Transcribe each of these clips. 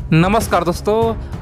नमस्कार दोस्तों।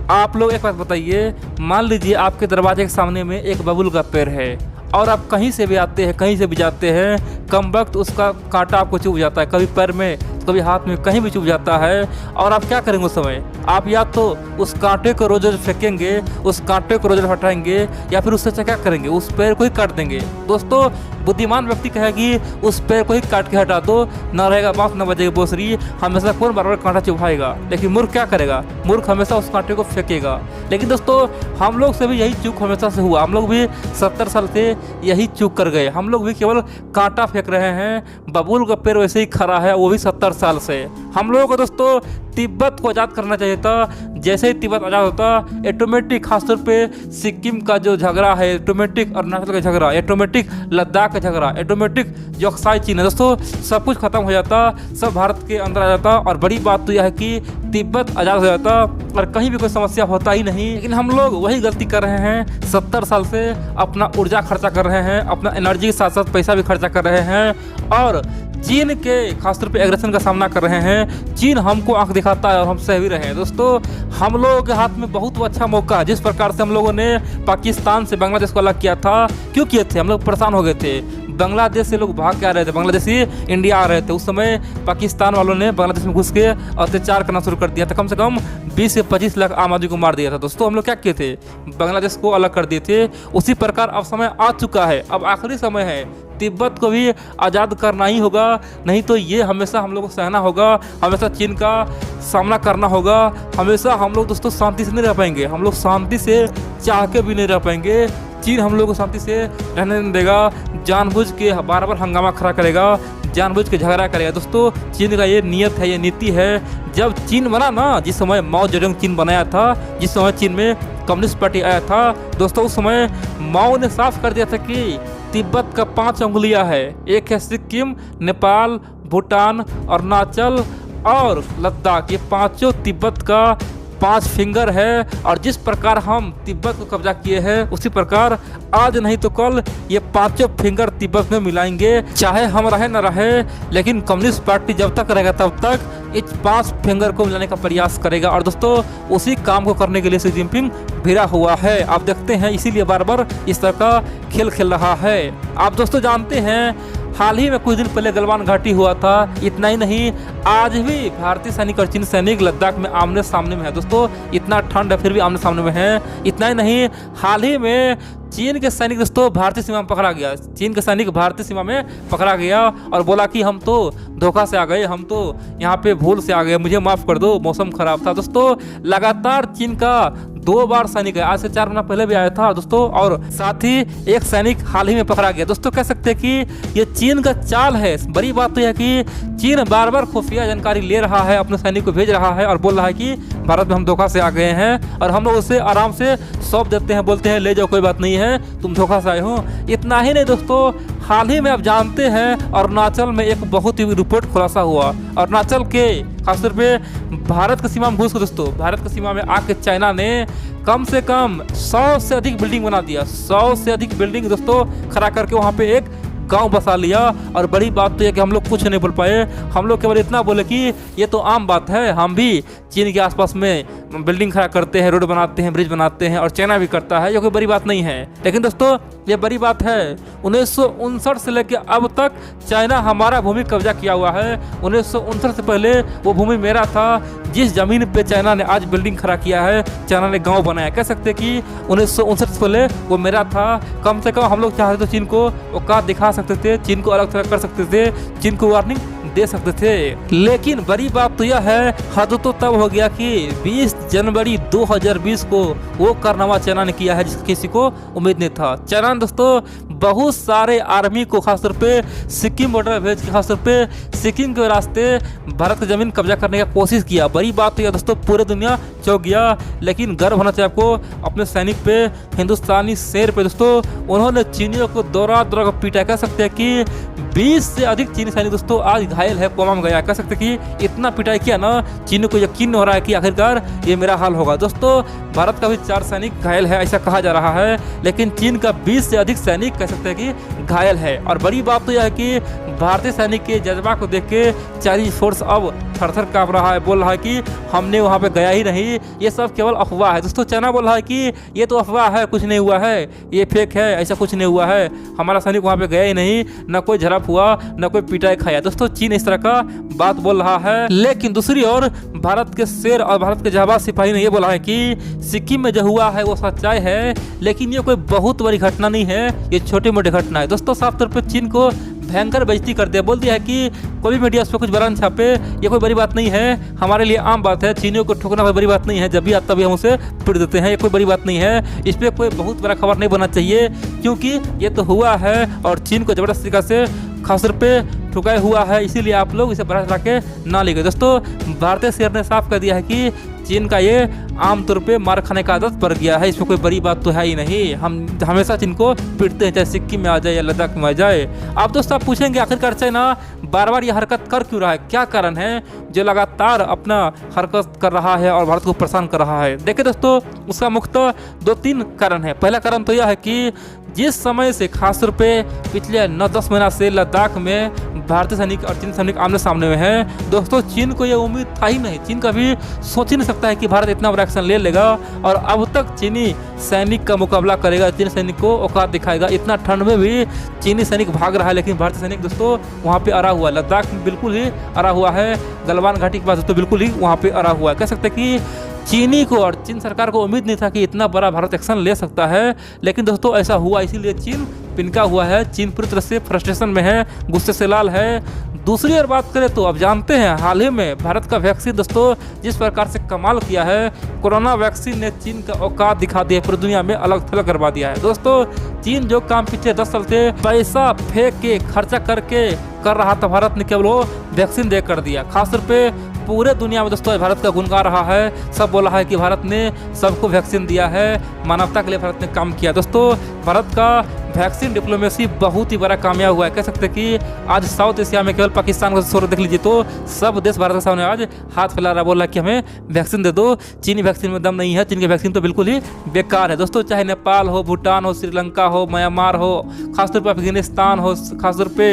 आप लोग एक बात बताइए, मान लीजिए आपके दरवाजे के सामने में एक बबूल का पेड़ है और आप कहीं से भी आते हैं, कहीं से भी जाते हैं, कम वक्त उसका कांटा आपको चुभ जाता है, कभी पैर में तो कभी हाथ में, कहीं भी चुभ जाता है। और आप क्या करेंगे उस समय? आप या तो उस कांटे को रोज रोज फेंकेंगे, उस कांटे को रोज रोज हटाएंगे, या फिर उससे अच्छा क्या करेंगे, उस पेड़ को ही काट देंगे। दोस्तों, बुद्धिमान व्यक्ति कहेगी उस पेड़ को ही काट के हटा दो, ना रहेगा बांस न बजेगी बांसुरी, हमेशा कौन बार बार कांटा चुभाएगा। लेकिन मूर्ख क्या करेगा? मूर्ख हमेशा उस कांटे को फेंकेगा। लेकिन दोस्तों, हम लोग से भी यही चूक हमेशा से हुआ। हम लोग भी 70 साल से यही चूक कर गए। हम लोग भी केवल कांटा फेंक रहे हैं। बबूल का पेड़ वैसे ही खड़ा है, वो भी 70 साल से। हम लोगों को दोस्तों तिब्बत को आज़ाद करना चाहिए था। जैसे ही तिब्बत आज़ाद होता, ऑटोमेटिक खासतौर पे सिक्किम का जो झगड़ा है, ऑटोमेटिक अरुणाचल का झगड़ा, ऑटोमेटिक लद्दाख का झगड़ा, ऑटोमेटिक जो अक्साई चीन है, दोस्तों सब कुछ खत्म हो जाता, सब भारत के अंदर आ जाता। और बड़ी बात तो यह है कि तिब्बत आज़ाद हो जाता और कहीं भी कोई समस्या होता ही नहीं। लेकिन हम लोग वही गलती कर रहे हैं। 70 साल से अपना ऊर्जा खर्चा कर रहे हैं, अपना एनर्जी के साथ साथ पैसा भी खर्चा कर रहे हैं और चीन के खासतौर पे एग्रेशन का सामना कर रहे हैं। चीन हमको आंख दिखाता है और हम सह भी रहे हैं। दोस्तों, हम लोगों के हाथ में बहुत अच्छा मौका है। जिस प्रकार से हम लोगों ने पाकिस्तान से बांग्लादेश को अलग किया था, क्यों किए थे? हम लोग परेशान हो गए थे। बांग्लादेश से लोग भाग के आ रहे थे, बांग्लादेशी इंडिया आ रहे थे। उस समय पाकिस्तान वालों ने बांग्लादेश में घुस के अत्याचार करना शुरू कर दिया था। कम से कम 20 से 25 लाख आम आदमी को मार दिया था। दोस्तों, हम लोग क्या किए थे? बांग्लादेश को अलग कर दिए थे। उसी प्रकार अब समय आ चुका है, अब आखिरी समय है। तिब्बत को भी आज़ाद करना ही होगा, नहीं तो ये हमेशा हम लोग को सहना होगा, हमेशा चीन का सामना करना होगा। हमेशा हम लोग दोस्तों शांति से नहीं रह पाएंगे, हम लोग शांति से चाह के भी नहीं रह पाएंगे। चीन हम लोग को शांति से रहने नहीं देगा, जानबूझ के बार बार हंगामा खड़ा करेगा, जानबूझ के झगड़ा करेगा। दोस्तों, चीन का ये नियत है, ये नीति है। जब चीन बना ना, जिस समय माओ जेडुंग चीन बनाया था, जिस समय चीन में कम्युनिस्ट पार्टी आया था, दोस्तों उस समय माओ ने साफ कर दिया था कि तिब्बत का 5 उंगलियां है। एक है सिक्किम, नेपाल, भूटान, अरुणाचल और लद्दाख। ये पांचों तिब्बत का 5 फिंगर है। और जिस प्रकार हम तिब्बत को कब्जा किए हैं, उसी प्रकार आज नहीं तो कल ये 5 फिंगर तिब्बत में मिलाएंगे। चाहे हम रहे न रहे, लेकिन कम्युनिस्ट पार्टी जब तक रहेगा तब तक इस 5 फिंगर को मिलाने का प्रयास करेगा। और दोस्तों, उसी काम को करने के लिए शी जिनपिंग भिड़ा हुआ है। आप देखते हैं, इसीलिए बार बार इस तरह का खेल खेल रहा है। आप दोस्तों जानते हैं, हाल ही में कुछ दिन पहले गलवान घाटी हुआ था। इतना ही नहीं, आज भी भारतीय सैनिक और चीन सैनिक लद्दाख में आमने सामने में है। दोस्तों, इतना ठंड है फिर भी आमने सामने में है। इतना ही नहीं, हाल ही में चीन के सैनिक दोस्तों भारतीय सीमा में पकड़ा गया। चीन के सैनिक भारतीय सीमा में पकड़ा गया और बोला कि हम तो धोखा से आ गए, हम तो यहाँ पे भूल से आ गए, मुझे माफ़ कर दो, मौसम खराब था। दोस्तों, लगातार चीन का 2 बार सैनिक है, आज से 4 महीना पहले भी आया था दोस्तों, और साथ ही एक सैनिक हाल ही में पकड़ा गया। दोस्तों, कह सकते हैं कि ये चीन का चाल है। बड़ी बात तो यह है कि चीन बार बार खुफिया जानकारी ले रहा है, अपने सैनिक को भेज रहा है और बोल रहा है कि भारत में हम धोखा से आ गए हैं, और हम लोग उसे आराम से सौंप देते हैं, बोलते हैं ले जाओ, कोई बात नहीं है, तुम धोखा से आए हो। इतना ही नहीं दोस्तों, हाल ही में आप जानते हैं अरुणाचल में एक बहुत ही रिपोर्ट खुलासा हुआ। अरुणाचल के खासतौर पे भारत की सीमा में घुस के दोस्तों, भारत की सीमा में आके चाइना ने कम से कम 100 से अधिक बिल्डिंग बना दिया। 100 से अधिक बिल्डिंग दोस्तों खड़ा करके वहाँ पे एक गांव बसा लिया। और बड़ी बात तो यह कि हम लोग कुछ नहीं बोल पाए, हम लोग केवल इतना बोले कि ये तो आम बात है, हम भी चीन के आसपास में बिल्डिंग खड़ा करते हैं, रोड बनाते हैं, ब्रिज बनाते हैं, और चाइना भी करता है, ये कोई बड़ी बात नहीं है। लेकिन दोस्तों, ये बड़ी बात है। 1959 से लेकर अब तक चाइना हमारा भूमि कब्जा किया हुआ है। 1959 से पहले वो भूमि मेरा था। जिस जमीन पे चाइना ने आज बिल्डिंग खड़ा किया है, चाइना ने गांव बनाया, कह सकते हैं कि 1959 से पहले वो मेरा था। कम से कम हम लोग चाहते तो चीन को औकात दिखा सकते थे, चीन को अलग तरह कर सकते थे, चीन को वार्निंग दे सकते थे। लेकिन बड़ी बात तो यह है, हद तो तब हो गया कि 20 जनवरी 2020 को वो कारनामा चाइना ने किया है जिसकी किसी को उम्मीद नहीं था। चाइना ने दोस्तों बहुत सारे आर्मी को खासतौर पे सिक्किम बॉर्डर भेज के खासतौर पे सिक्किम के रास्ते भारत की जमीन कब्जा करने का कोशिश किया। बड़ी बात तो यह दोस्तों, पूरे दुनिया चौंक गया। लेकिन गर्व होना चाहिए आपको अपने सैनिक पे, हिंदुस्तानी शेर पे। दोस्तों, उन्होंने चीनियों को दौरा दौरा कर पीटा। कह सकते हैं कि 20 से अधिक चीनी सैनिक दोस्तों आज घायल है, कोमा में गया। कह सकते कि इतना पिटाई किया ना, चीनी को यकीन नहीं हो रहा है कि आखिरकार ये मेरा हाल होगा। दोस्तों, भारत का भी 4 सैनिक घायल है ऐसा कहा जा रहा है, लेकिन चीन का 20 से अधिक सैनिक कह सकते हैं कि घायल है। और बड़ी बात तो यह है कि भारतीय सैनिक के जज्बा को देख के चाइनीज फोर्स अब थर-थर काँप रहा है, बोल रहा है कि हमने वहाँ पे गया ही नहीं, ये सब केवल अफवाह है। दोस्तों चाइना बोल रहा है कि ये तो अफवाह है, कुछ नहीं हुआ है, ये फेक है, ऐसा कुछ नहीं हुआ है, हमारा सैनिक वहाँ पे गया ही नहीं, न कोई झड़प हुआ, न कोई पिटाई खाया। दोस्तों चीन इस तरह का बात बोल रहा है। लेकिन दूसरी ओर भारत के शेर और भारत के जाबाज सिपाही ने ये बोला है कि सिक्किम में जो हुआ है वो सच्चाई है, लेकिन ये कोई बहुत बड़ी घटना नहीं है, ये छोटी मोटी घटना है। दोस्तों साफ तौर पर चीन को भयंकर बेइज्जती कर दिया, बोल दिया है कि कोई भी मीडिया उस पर कुछ बयान छापे, ये कोई बड़ी बात नहीं है, हमारे लिए आम बात है, चीनियों को ठोकना कोई बड़ी बात नहीं है, जब भी आता भी हम उसे पीट देते हैं, ये कोई बड़ी बात नहीं है, इस पर कोई बहुत बड़ा खबर नहीं बनना चाहिए, क्योंकि ये तो हुआ है और चीन को जबरदस्त तरीका से खासर पे ठुकाया हुआ है, इसीलिए आप लोग इसे बढ़ा चढ़ा के ना ले गए। दोस्तों भारतीय शेर ने साफ कर दिया है कि चीन का ये आमतौर पे मार खाने का आदत पड़ गया है, इसमें कोई बड़ी बात तो है ही नहीं, हम हमेशा चीन को पीटते हैं, चाहे सिक्किम में आ जाए या लद्दाख में आ जाए। अब दोस्तों आप पूछेंगे आखिरकार चाइना बार बार ये हरकत कर क्यों रहा है, क्या कारण है जो लगातार अपना हरकत कर रहा है और भारत को परेशान कर रहा है। देखिए दोस्तों उसका मुख्यतः 2-3 कारण है। पहला कारण तो यह है कि जिस समय से खासतौर पे पिछले 9-10 महीना से लद्दाख में भारतीय सैनिक और चीन सैनिक आमने सामने में हैं, दोस्तों चीन को यह उम्मीद था ही नहीं, चीन कभी सोच ही नहीं सकता है कि भारत इतना बड़ा एक्शन ले लेगा और अब तक चीनी सैनिक का मुकाबला करेगा, चीनी सैनिक को औकात दिखाएगा। इतना ठंड में भी चीनी सैनिक भाग रहा है, लेकिन भारतीय सैनिक दोस्तों वहाँ पे अड़ा हुआ है, लद्दाख में बिल्कुल ही अड़ा हुआ है, गलवान घाटी के पास दोस्तों बिल्कुल ही वहाँ पे अड़ा हुआ है। कह सकते हैं कि चीनी को और चीन सरकार को उम्मीद नहीं था कि इतना बड़ा भारत एक्शन ले सकता है, लेकिन दोस्तों ऐसा हुआ, इसीलिए चीन पिनका हुआ है, चीन पूरी तरह से फ्रस्ट्रेशन में है, गुस्से से लाल है। दूसरी ओर बात करें तो अब जानते हैं हाल ही में भारत का वैक्सीन दोस्तों जिस प्रकार से कमाल किया है, कोरोना वैक्सीन ने चीन का औकात दिखा दिया, पूरी दुनिया में अलग थलग करवा दिया है। दोस्तों चीन जो काम पिछले 10 साल से पैसा फेंक के खर्चा करके कर रहा था, भारत ने केवल वो वैक्सीन दे कर दिया। खासतौर पे पूरे दुनिया में दोस्तों भारत का गुण गा रहा है, सब बोला है कि भारत ने सबको वैक्सीन दिया है, मानवता के लिए भारत ने काम किया। दोस्तों भारत का वैक्सीन डिप्लोमेसी बहुत ही बड़ा कामयाब हुआ है। कह सकते हैं कि आज साउथ एशिया में केवल पाकिस्तान का छोड़ देख लीजिए तो सब देश भारत के सामने आज हाथ फैला रहा, बोल रहा है कि हमें वैक्सीन दे दो, चीनी वैक्सीन में दम नहीं है, चीन की वैक्सीन तो बिल्कुल ही बेकार है। दोस्तों चाहे नेपाल हो, भूटान हो, श्रीलंका हो, म्यांमार हो, खासतौर पर अफगानिस्तान हो, खासतौर पे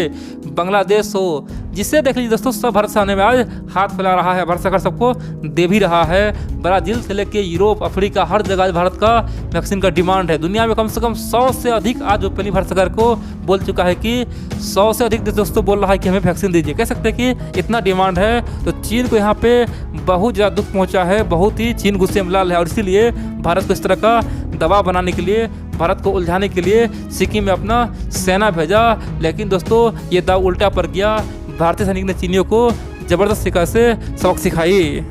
बांग्लादेश हो, जिससे देख लीजिए दोस्तों सब भारत सामने में आज हाथ फैला रहा है, भारत सरकार सबको दे भी रहा है। ब्राजील से लेके यूरोप, अफ्रीका, हर जगह भारत का वैक्सीन का डिमांड है। दुनिया में कम से कम 100 से अधिक आज ओपनली भारत सरकार को बोल चुका है कि 100 से अधिक दोस्तों बोल रहा है कि हमें वैक्सीन दीजिए। कह सकते हैं कि इतना डिमांड है, तो चीन को यहाँ पे बहुत ज़्यादा दुख पहुँचा है, बहुत ही चीन गुस्से में लाल है और इसीलिए भारत को इस तरह का दबाव बनाने के लिए, भारत को उलझाने के लिए सिक्किम में अपना सेना भेजा। लेकिन दोस्तों ये दाव उल्टा पड़ गया, भारतीय सैनिक ने चीनियों को जबरदस्त तरीके से सबक सिखाई।